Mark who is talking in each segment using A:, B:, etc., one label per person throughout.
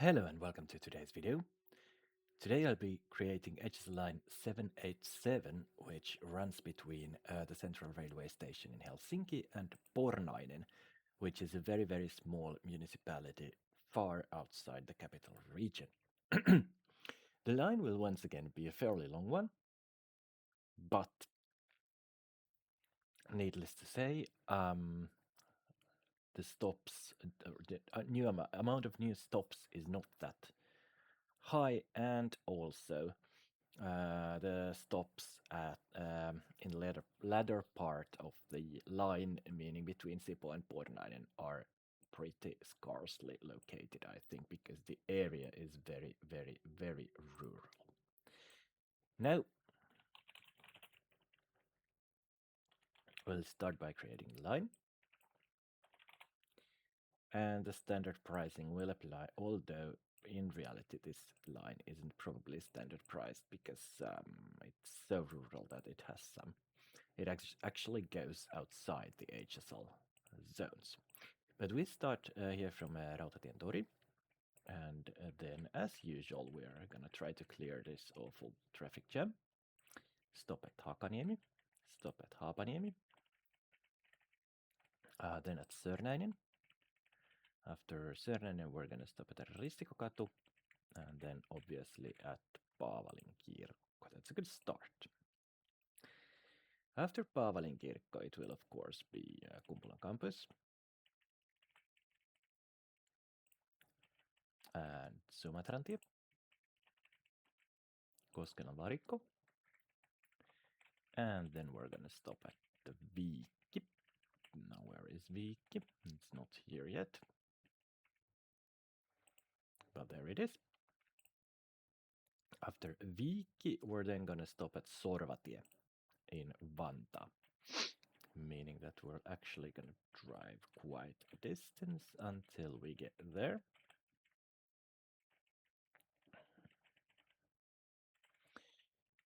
A: Hello and welcome to today's video. Today I'll be creating HSL line 787 which runs between the central railway station in Helsinki and Pornainen, which is a very small municipality far outside the capital region. The line will once again be a fairly long one, but needless to say, the stops, the amount of new stops is not that high, and also the stops at in the latter part of the line, meaning between Sipoo and Pornainen, are pretty scarcely located, I think, because the area is very rural. Now, we'll start by creating the line. And the standard pricing will apply, although in reality this line isn't probably standard priced because it's so rural that it has some. It actually goes outside the HSL zones. But we start here from Rautatien Tori, and then as usual we're gonna try to clear this awful traffic jam. Stop at Hakaniemi, stop at Haapaniemi, then at Sörnäinen. After Sörnäinen we're gonna stop at Ristikokatu, and then obviously at Paavalin kirkko. That's a good start. After Paavalin kirkko it will of course be Kumpulan campus and Sumatran tie, Koskelan varikko, and then we're gonna stop at the Viikki. Now where is Viikki? It's not here yet, but there it is. After Viikki we're then gonna stop at Sorvatie in Vantaa, meaning that we're actually gonna drive quite a distance until we get there.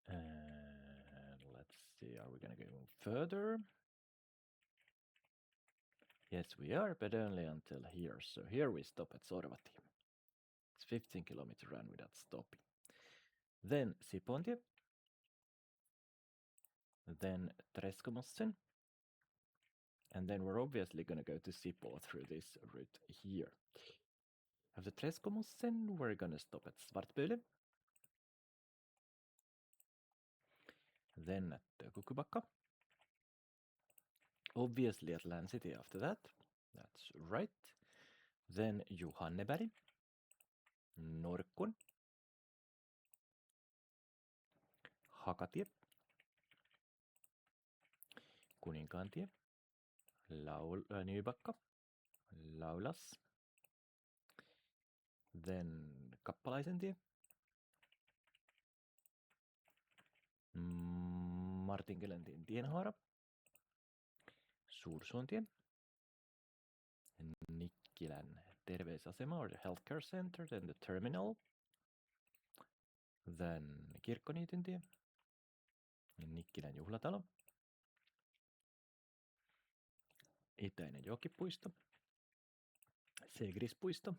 A: And let's see, are we gonna go further? Yes, we are, but only until here. So here we stop at Sorvatie. It's 15-kilometer run without stopping. Then Sipoontie, then Treskomossen, and then we're obviously gonna go to Sipoo through this route here. After Treskomossen, we're gonna stop at Svartböle, then at Kukubakka, obviously at Land City after that, that's right. Then Johanneberg, Norkun, Hakatie, Kuninkaantie, Nybakka, Laulas, then Kappalaisentie, Martinkelentien tienhaara, Suursuontie, Nikkilän terveysasema or the healthcare center, then the terminal, then Kirkkoniitintie, Nikkilän juhlatalo, Itäinen jokipuisto, Segrispuisto,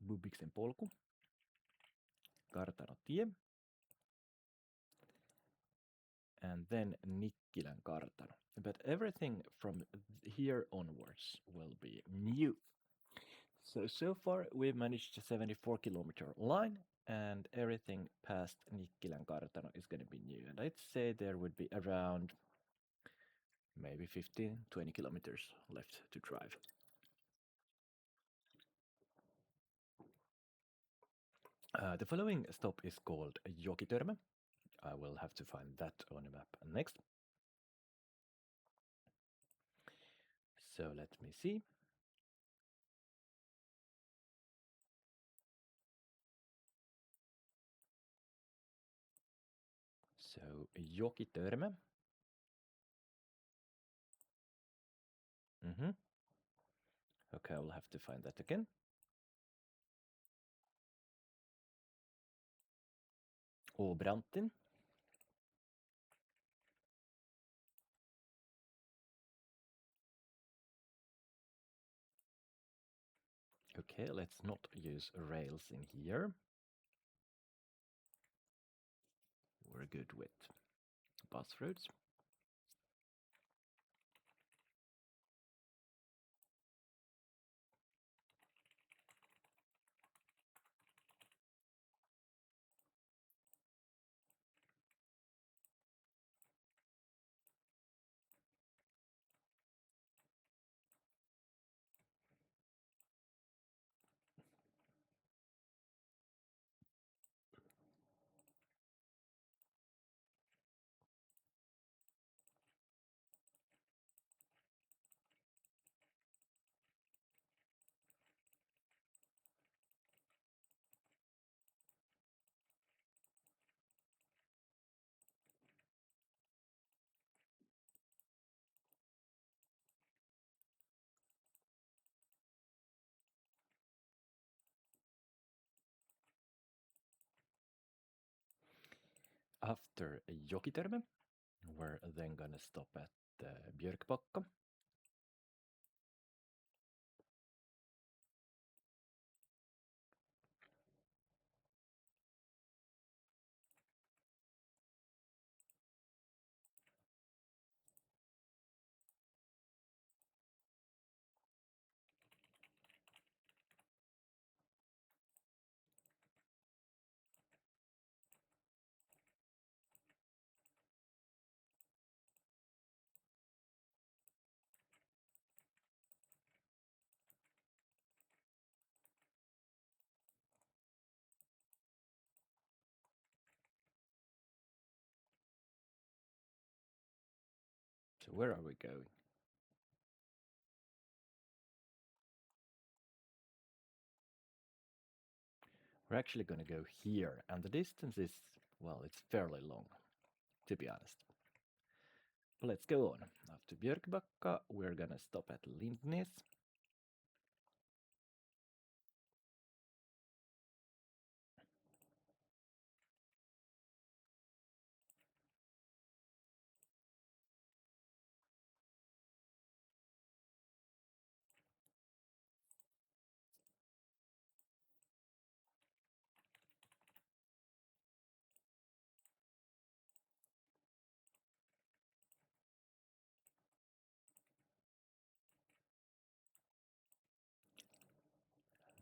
A: Bubiksen polku, Kartanotie, and then Nikkilän kartano. But everything from here onwards will be new. So far we've managed a 74-kilometer line, and everything past Nikkilän kartano is going to be new. And I'd say there would be around maybe 15-20 kilometers left to drive. The following stop is called Jokitörmä. I will have to find that on the map next. So let me see. So Jokitörmä. Okay, I will have to find that again. Åbranten. Okay, let's not use rails in here. We're good with bus routes. After Jokiterme, we're then gonna stop at Björkbacka. So where are we going? We're actually gonna go here, and the distance is, well, it's fairly long, to be honest. But let's go on. After Björkbacka, we're gonna stop at Lindnäs.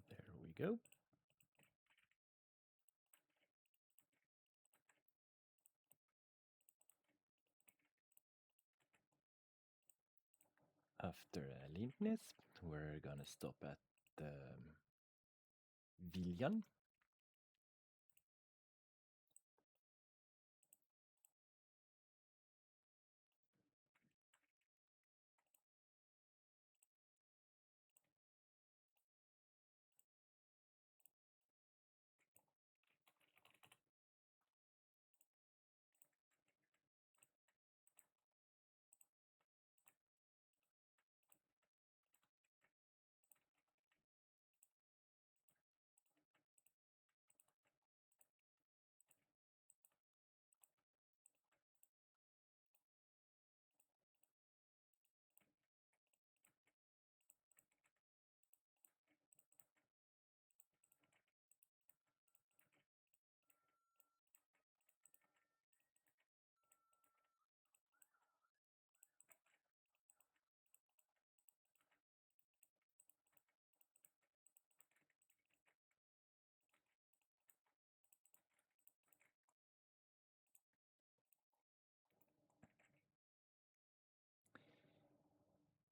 A: There we go. After Lindnäs, we're gonna stop at Viljan.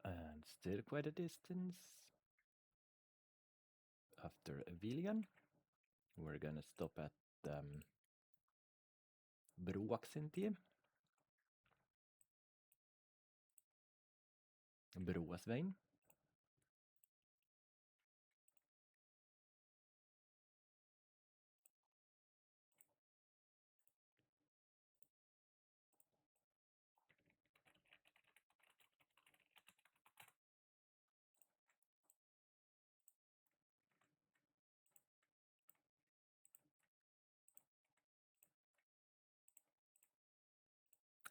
A: And still quite a distance. After Viljan, we're gonna stop at Broaxentie. Broasvein.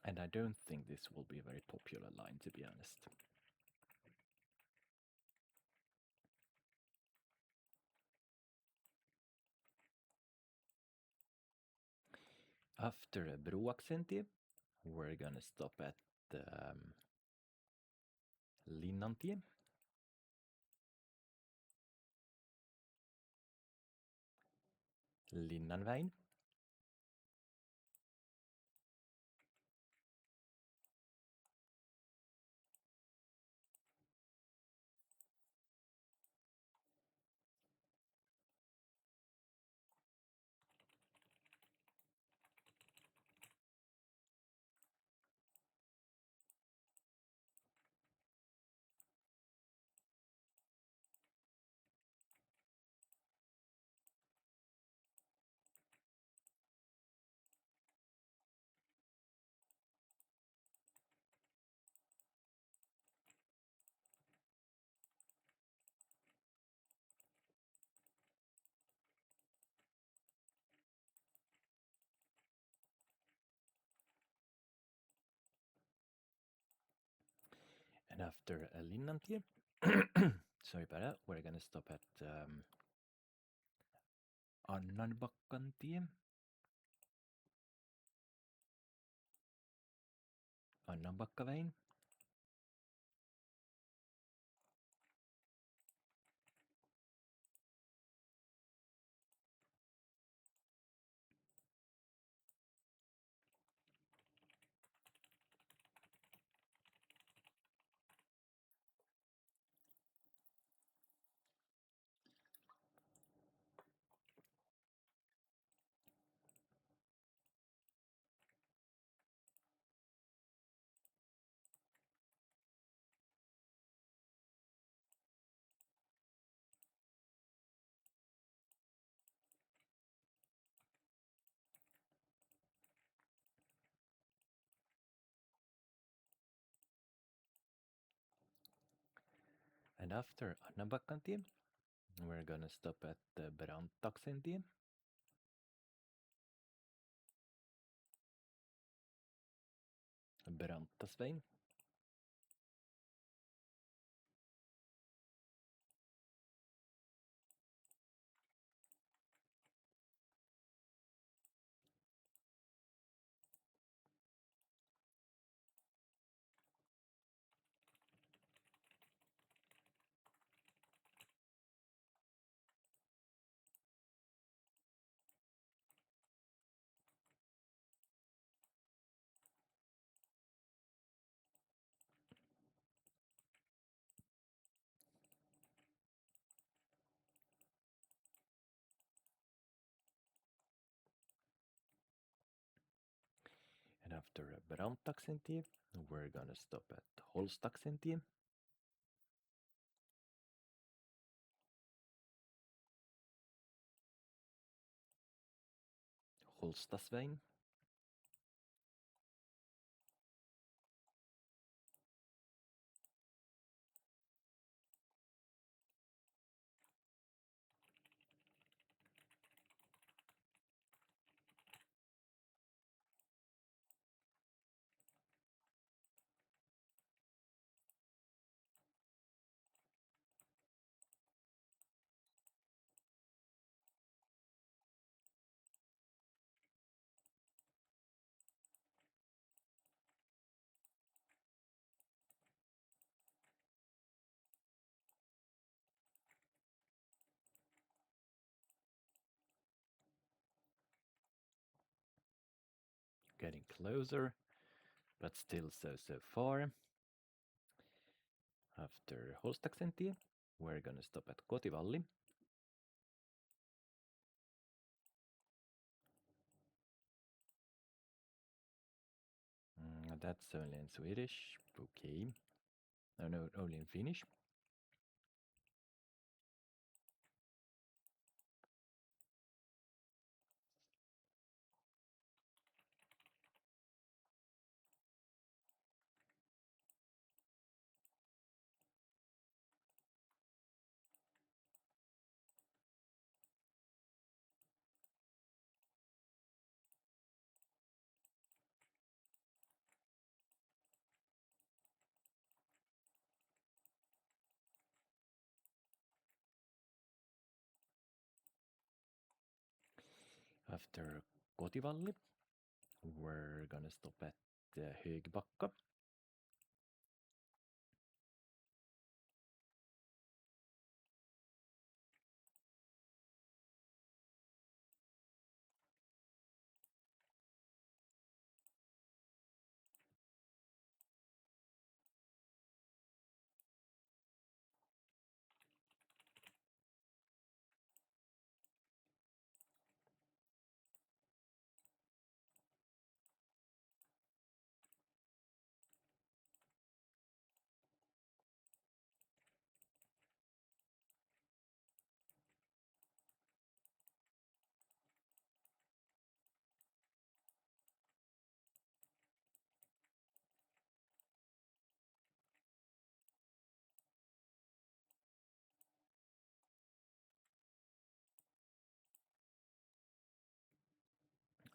A: And I don't think this will be a very popular line, to be honest. After Broaxentie, we're gonna stop at Linnantie. Linnanväin. And after Linnantie, sorry about that, we're gonna stop at Annanbakkantie. Annanbakkaväin. And after Annanbakkantie, we're gonna stop at Brantaksentie. Brantasväin. And after Brantaksentie, we're gonna stop at Holstaksentie. Holstasväin. Getting closer, but still so far. After Holstaksentie, we're gonna stop at Kotivalli. That's only in Swedish. Okay. No, only in Finnish. After Kotivalli, we're gonna stop at Högbacka.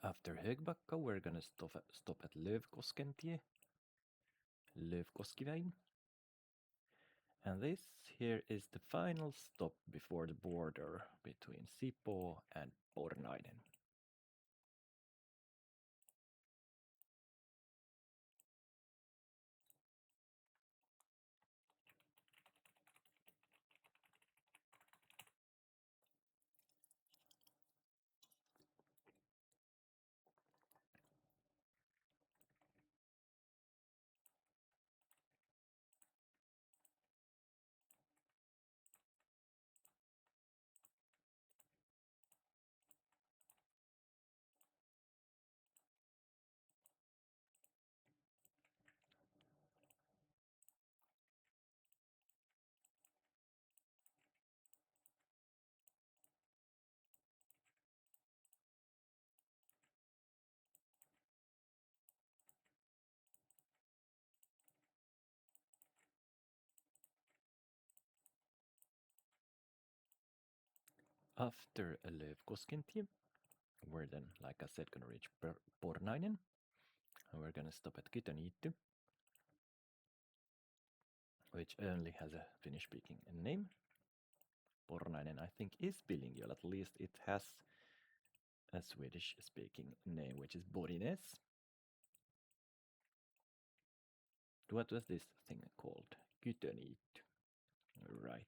A: After Högbacka, we're gonna stop at Lövkoskentie, Lövkoskiväin. And this here is the final stop before the border between Sipoo and Pornainen. After Lövkoskentie, we're then, like I said, gonna reach Pornainen. And we're gonna stop at Kytöniitty, which only has a Finnish-speaking name. Pornainen, I think, is bilingual. At least it has a Swedish-speaking name, which is Borines. What was this thing called? Kytöniitty. Right.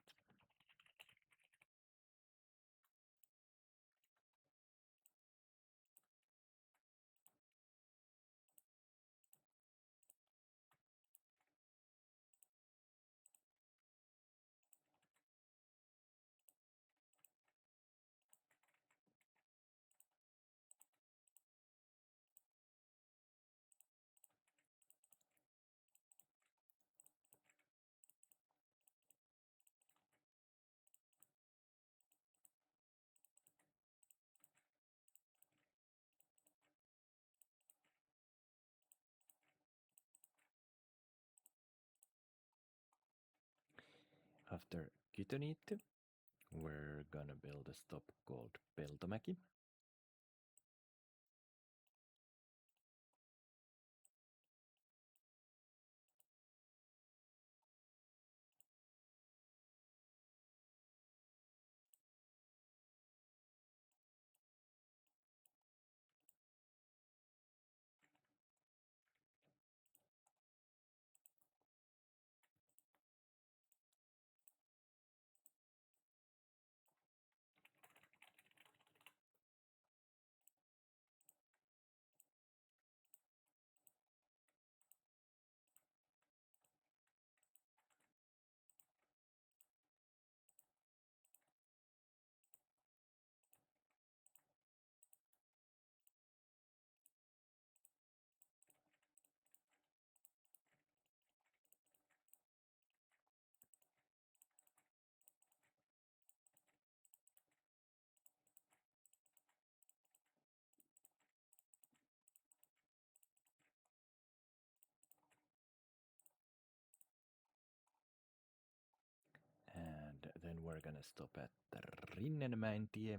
A: After Kytöniitty, we're gonna build a stop called Peltomäki. And then we're gonna stop at Rinnenmäentie.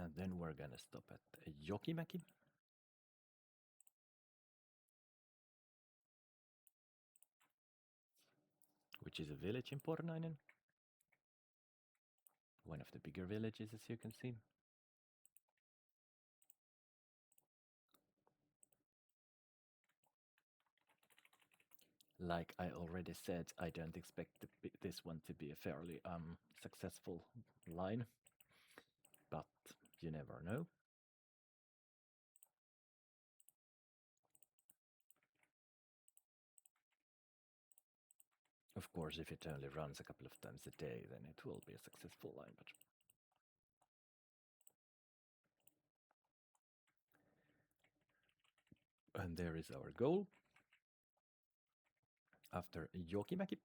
A: And then we're gonna stop at Jokimäki, which is a village in Pornainen. One of the bigger villages, as you can see. Like I already said, I don't expect this one to be a fairly successful line, but you never know. Of course, if it only runs a couple of times a day, then it will be a successful line, but and there is our goal. After Jokimäki,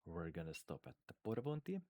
A: we're gonna stop at the Porvoontie.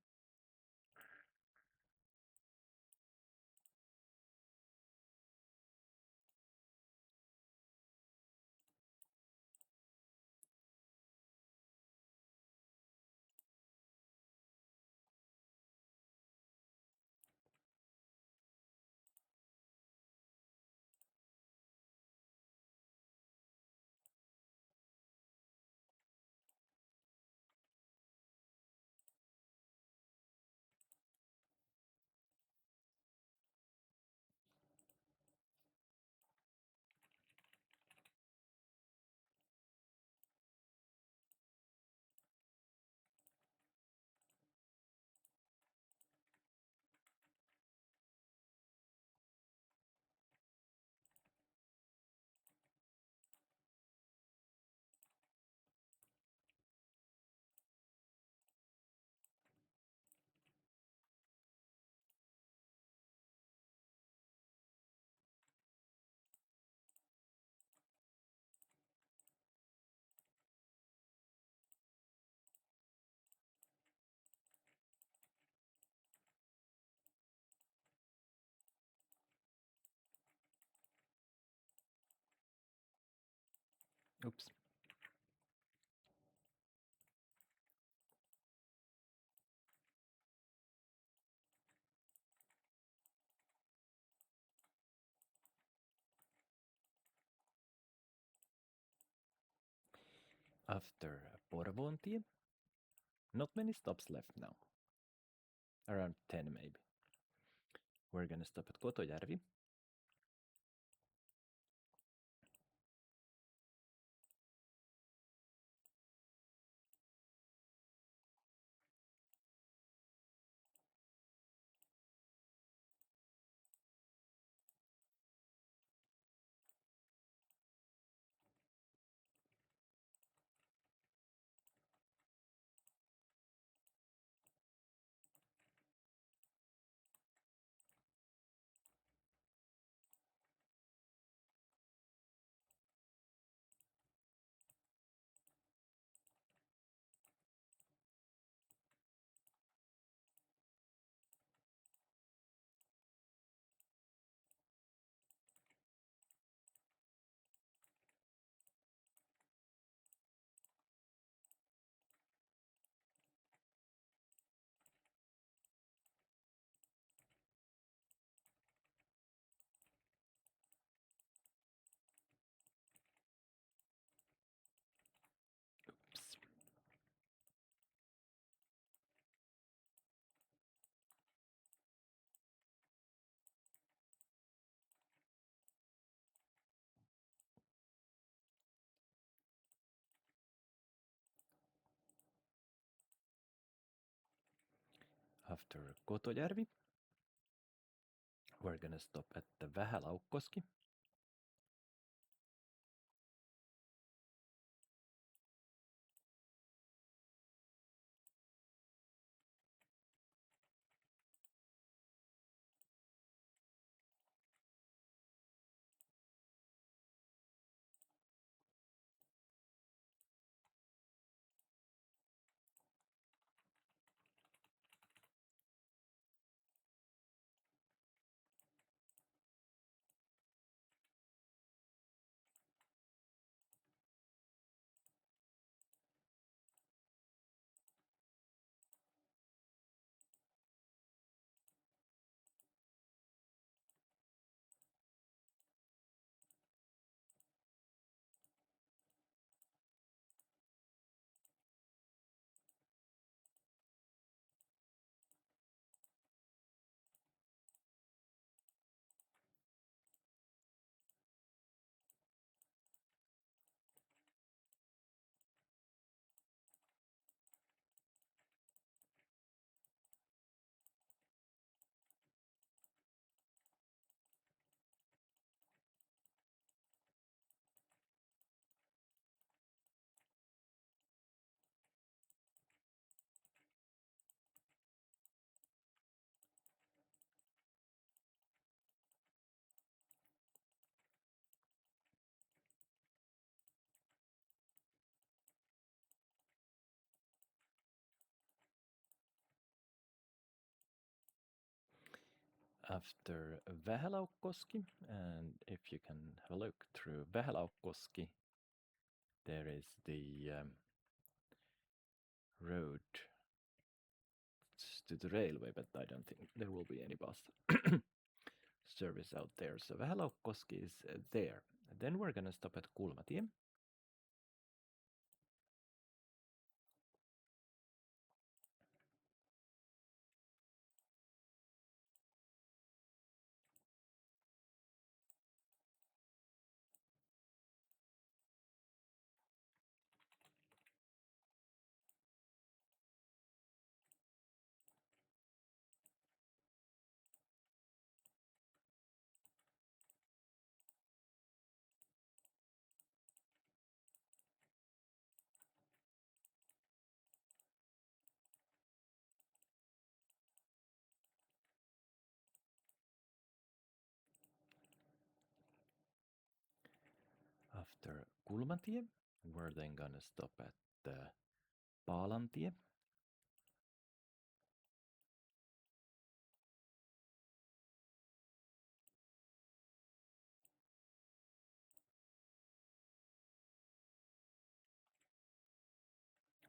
A: Oops. After Porvoontie, not many stops left now. Around 10 maybe. We're gonna stop at Kotojärvi. Oops. After Kotojärvi, we're gonna stop at the Vähälaukkoski. After Vähälaukkoski, and if you can have a look through Vähälaukkoski, there is the road to the railway, but I don't think there will be any bus service out there. So Vähälaukkoski is there. And then we're gonna stop at Kulmatie. After Kulmatie, we're then gonna stop at Paalantie.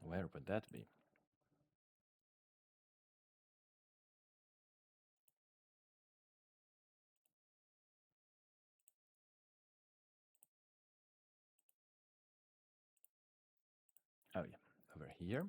A: Where would that be? Oh yeah, over here.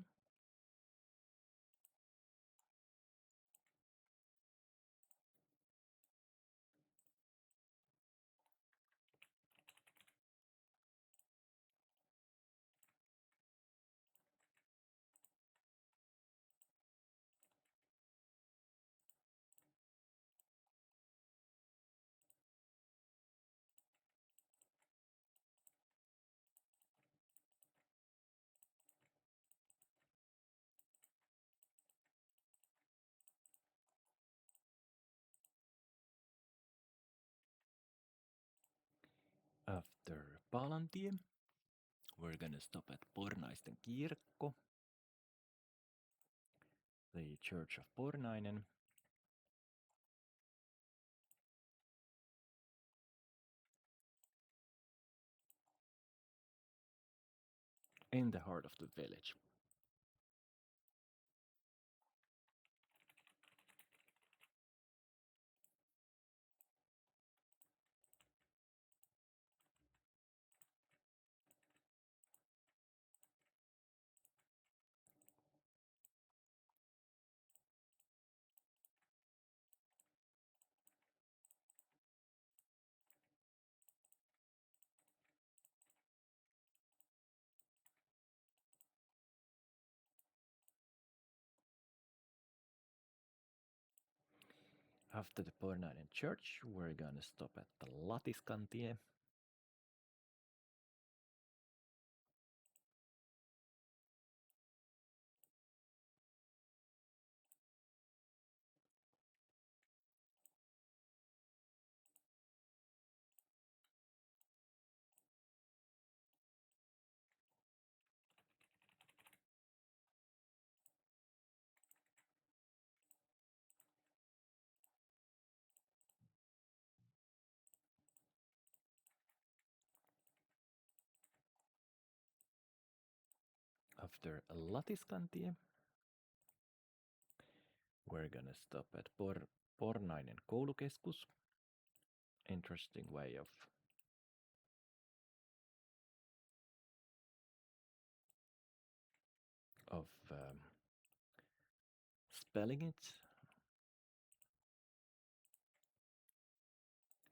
A: After Paalantie, we're gonna stop at Pornaisten kirkko, the Church of Pornainen. In the heart of the village. After the Pornainen church, we're gonna stop at the Latiskantie. After Latiskantie, we're gonna stop at Pornainen koulukeskus. Interesting way of spelling it.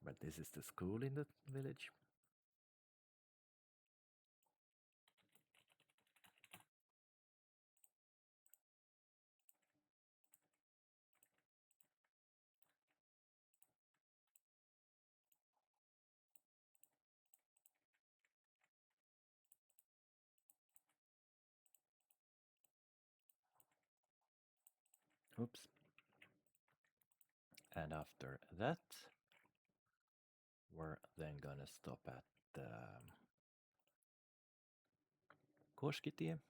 A: But this is the school in the village. Oops. And after that, we're then gonna stop at Koskitie.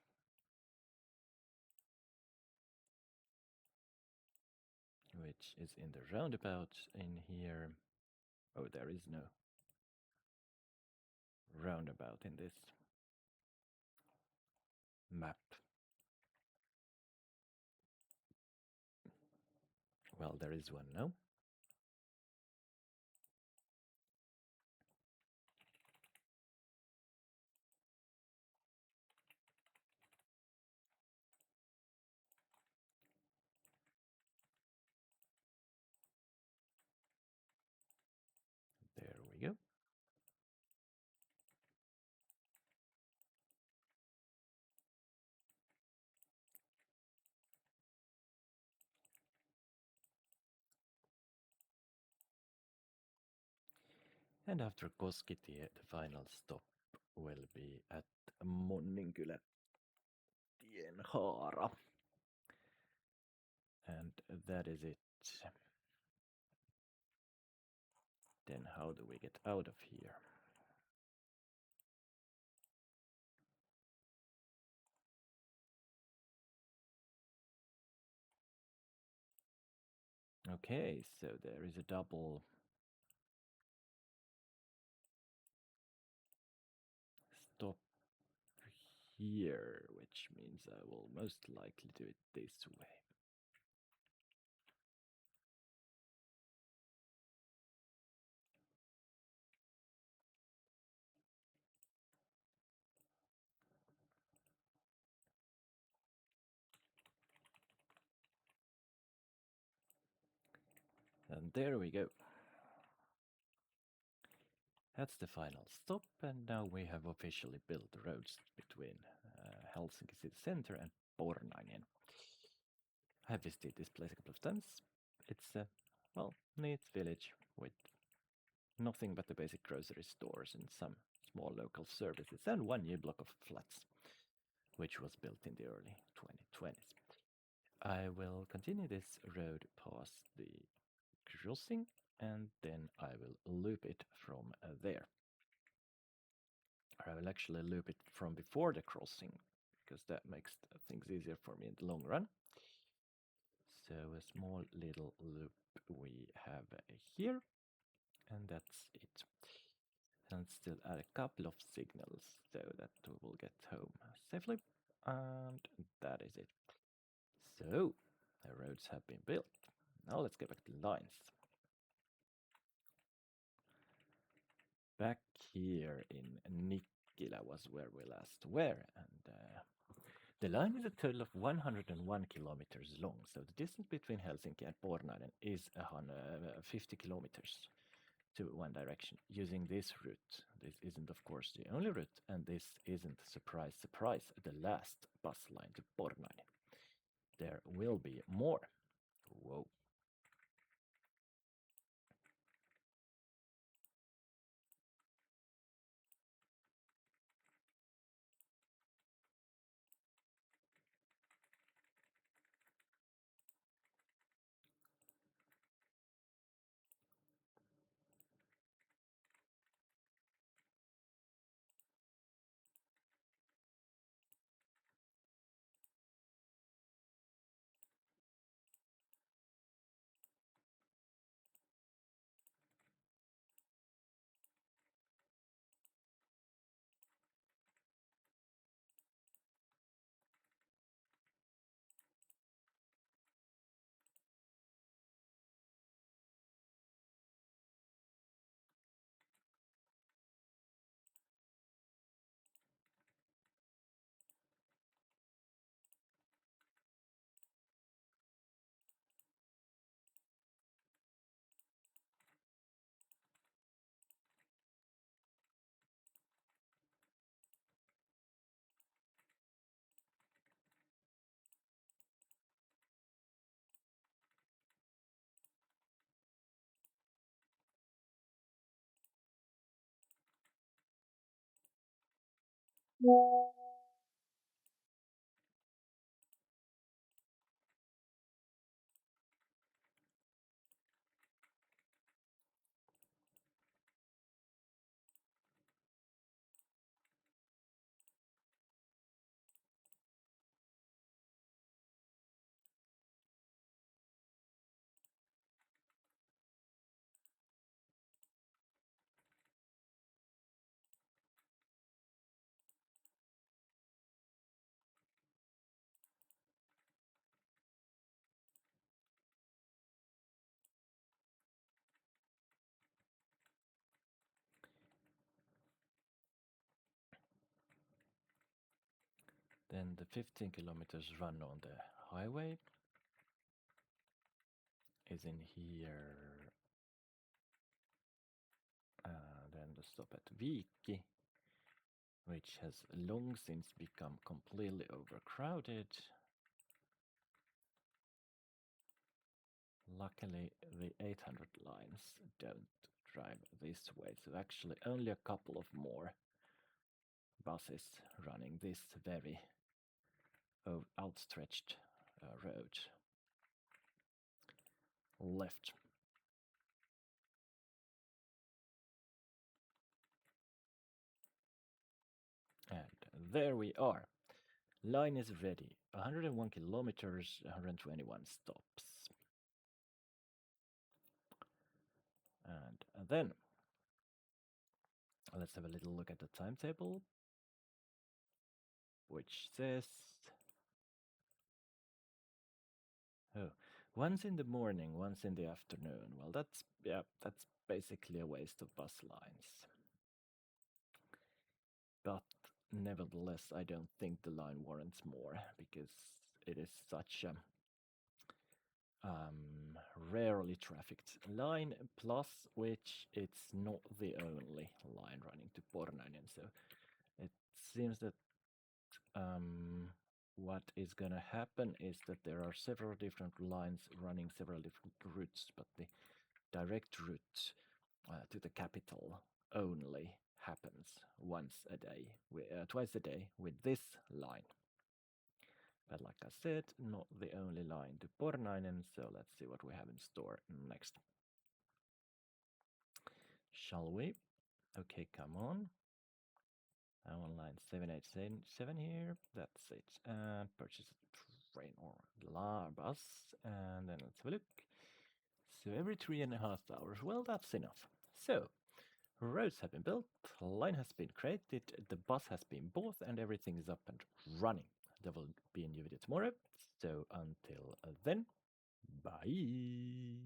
A: Which which is in the roundabout in here. Oh, there is no roundabout in this map. Well, there is one now. There we go. And after Koskitie, the final stop will be at Monninkylä Tienhaara. And that is it. Then how do we get out of here? Okay, so there is a double stop here, which means I will most likely do it this way. And there we go. That's the final stop, and now we have officially built the roads between Helsinki city center and Pornainen. I have visited this place a couple of times. It's a, well, neat village with nothing but the basic grocery stores and some small local services and one new block of flats, which was built in the early 2020s. I will continue this road past the crossing and then I will loop it from there. Or I will actually loop it from before the crossing because that makes things easier for me in the long run. So a small little loop we have here, and that's it. And still add a couple of signals so that we will get home safely. And that is it. So the roads have been built. Now let's get back to the lines. Back here in Nikkilä was where we last were, and the line is a total of 101 kilometers long, so the distance between Helsinki and Pornainen is 50 kilometers to one direction using this route. This isn't, of course, the only route, and this isn't, surprise, surprise, the last bus line to Pornainen. There will be more. Whoa. Then the 15 kilometers run on the highway is in here. Then the stop at Viki, which has long since become completely overcrowded. Luckily, the 800 lines don't drive this way, so actually only a couple of more buses running this very outstretched road. Left. And there we are. Line is ready. 101 kilometers, 121 stops. And then let's have a little look at the timetable, which says, oh, once in the morning, once in the afternoon. Well, that's basically a waste of bus lines. But nevertheless, I don't think the line warrants more because it is such a rarely trafficked line, plus which it's not the only line running to Pornainen. So it seems that what is going to happen is that there are several different lines running several different routes, but the direct route to the capital only happens twice a day with this line. But like I said, not the only line to Pornainen, so let's see what we have in store next. Shall we? Okay, come on. I'm on line 787 here. That's it. Purchase train or bus. And then let's have a look. So every 3.5 hours. Well, that's enough. So, roads have been built, line has been created, the bus has been bought, and everything is up and running. There will be a new video tomorrow. So until then, bye.